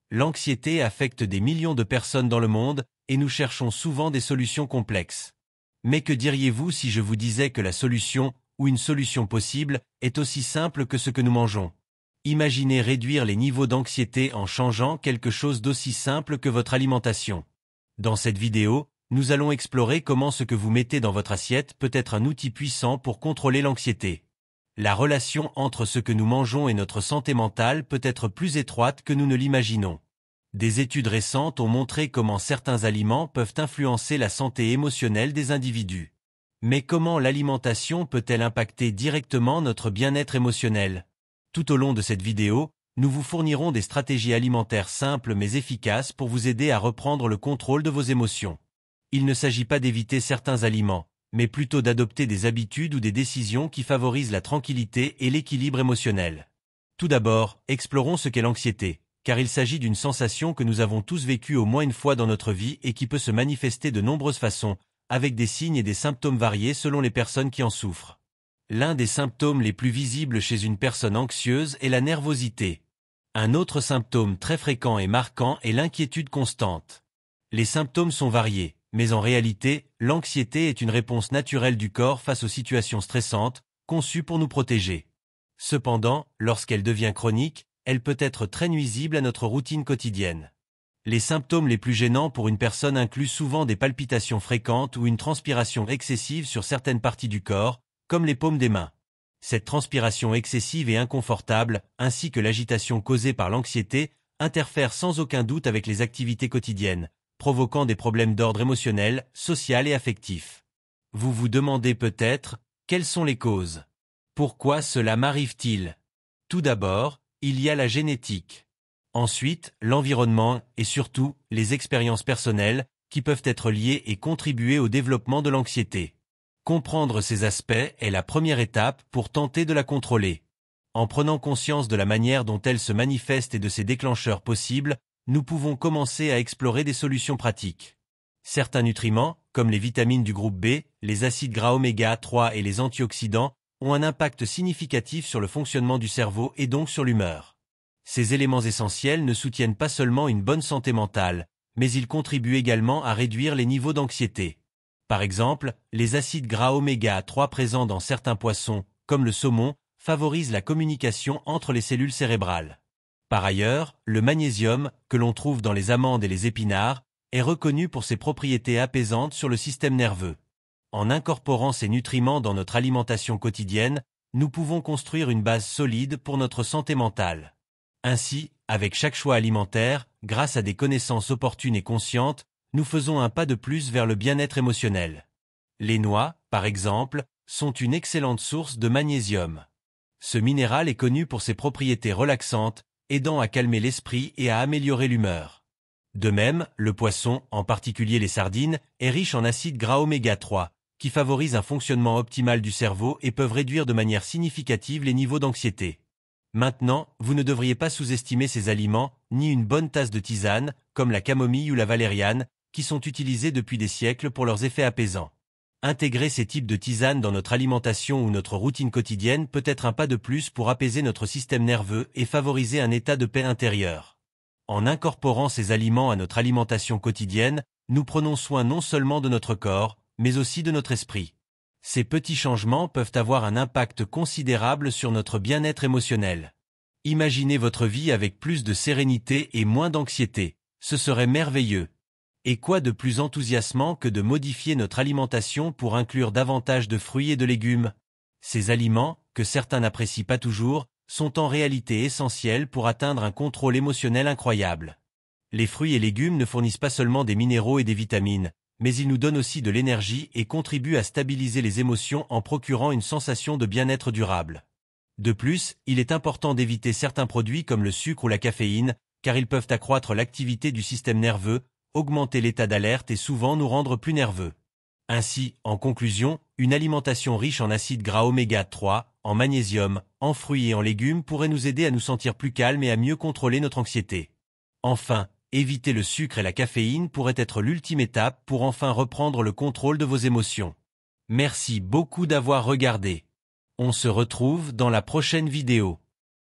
L'anxiété affecte des millions de personnes dans le monde, et nous cherchons souvent des solutions complexes. Mais que diriez-vous si je vous disais que la solution, ou une solution possible, est aussi simple que ce que nous mangeons? Imaginez réduire les niveaux d'anxiété en changeant quelque chose d'aussi simple que votre alimentation. Dans cette vidéo, nous allons explorer comment ce que vous mettez dans votre assiette peut être un outil puissant pour contrôler l'anxiété. La relation entre ce que nous mangeons et notre santé mentale peut être plus étroite que nous ne l'imaginons. Des études récentes ont montré comment certains aliments peuvent influencer la santé émotionnelle des individus. Mais comment l'alimentation peut-elle impacter directement notre bien-être émotionnel? Tout au long de cette vidéo, nous vous fournirons des stratégies alimentaires simples mais efficaces pour vous aider à reprendre le contrôle de vos émotions. Il ne s'agit pas d'éviter certains aliments, mais plutôt d'adopter des habitudes ou des décisions qui favorisent la tranquillité et l'équilibre émotionnel. Tout d'abord, explorons ce qu'est l'anxiété, car il s'agit d'une sensation que nous avons tous vécue au moins une fois dans notre vie et qui peut se manifester de nombreuses façons, avec des signes et des symptômes variés selon les personnes qui en souffrent. L'un des symptômes les plus visibles chez une personne anxieuse est la nervosité. Un autre symptôme très fréquent et marquant est l'inquiétude constante. Les symptômes sont variés, mais en réalité, l'anxiété est une réponse naturelle du corps face aux situations stressantes, conçue pour nous protéger. Cependant, lorsqu'elle devient chronique, elle peut être très nuisible à notre routine quotidienne. Les symptômes les plus gênants pour une personne incluent souvent des palpitations fréquentes ou une transpiration excessive sur certaines parties du corps, comme les paumes des mains. Cette transpiration excessive et inconfortable, ainsi que l'agitation causée par l'anxiété, interfèrent sans aucun doute avec les activités quotidiennes, provoquant des problèmes d'ordre émotionnel, social et affectif. Vous vous demandez peut-être, quelles sont les causes? Pourquoi cela m'arrive-t-il? Tout d'abord, il y a la génétique. Ensuite, l'environnement et surtout, les expériences personnelles, qui peuvent être liées et contribuer au développement de l'anxiété. Comprendre ces aspects est la première étape pour tenter de la contrôler. En prenant conscience de la manière dont elle se manifeste et de ses déclencheurs possibles, nous pouvons commencer à explorer des solutions pratiques. Certains nutriments, comme les vitamines du groupe B, les acides gras oméga 3 et les antioxydants, ont un impact significatif sur le fonctionnement du cerveau et donc sur l'humeur. Ces éléments essentiels ne soutiennent pas seulement une bonne santé mentale, mais ils contribuent également à réduire les niveaux d'anxiété. Par exemple, les acides gras oméga 3 présents dans certains poissons, comme le saumon, favorisent la communication entre les cellules cérébrales. Par ailleurs, le magnésium, que l'on trouve dans les amandes et les épinards, est reconnu pour ses propriétés apaisantes sur le système nerveux. En incorporant ces nutriments dans notre alimentation quotidienne, nous pouvons construire une base solide pour notre santé mentale. Ainsi, avec chaque choix alimentaire, grâce à des connaissances opportunes et conscientes, nous faisons un pas de plus vers le bien-être émotionnel. Les noix, par exemple, sont une excellente source de magnésium. Ce minéral est connu pour ses propriétés relaxantes, aidant à calmer l'esprit et à améliorer l'humeur. De même, le poisson, en particulier les sardines, est riche en acides gras oméga 3, qui favorisent un fonctionnement optimal du cerveau et peuvent réduire de manière significative les niveaux d'anxiété. Maintenant, vous ne devriez pas sous-estimer ces aliments, ni une bonne tasse de tisane, comme la camomille ou la valériane, qui sont utilisés depuis des siècles pour leurs effets apaisants. Intégrer ces types de tisanes dans notre alimentation ou notre routine quotidienne peut être un pas de plus pour apaiser notre système nerveux et favoriser un état de paix intérieure. En incorporant ces aliments à notre alimentation quotidienne, nous prenons soin non seulement de notre corps, mais aussi de notre esprit. Ces petits changements peuvent avoir un impact considérable sur notre bien-être émotionnel. Imaginez votre vie avec plus de sérénité et moins d'anxiété. Ce serait merveilleux. Et quoi de plus enthousiasmant que de modifier notre alimentation pour inclure davantage de fruits et de légumes? Ces aliments, que certains n'apprécient pas toujours, sont en réalité essentiels pour atteindre un contrôle émotionnel incroyable. Les fruits et légumes ne fournissent pas seulement des minéraux et des vitamines, mais ils nous donnent aussi de l'énergie et contribuent à stabiliser les émotions en procurant une sensation de bien-être durable. De plus, il est important d'éviter certains produits comme le sucre ou la caféine, car ils peuvent accroître l'activité du système nerveux, augmenter l'état d'alerte et souvent nous rendre plus nerveux. Ainsi, en conclusion, une alimentation riche en acides gras oméga 3, en magnésium, en fruits et en légumes pourrait nous aider à nous sentir plus calmes et à mieux contrôler notre anxiété. Enfin, éviter le sucre et la caféine pourrait être l'ultime étape pour enfin reprendre le contrôle de vos émotions. Merci beaucoup d'avoir regardé. On se retrouve dans la prochaine vidéo.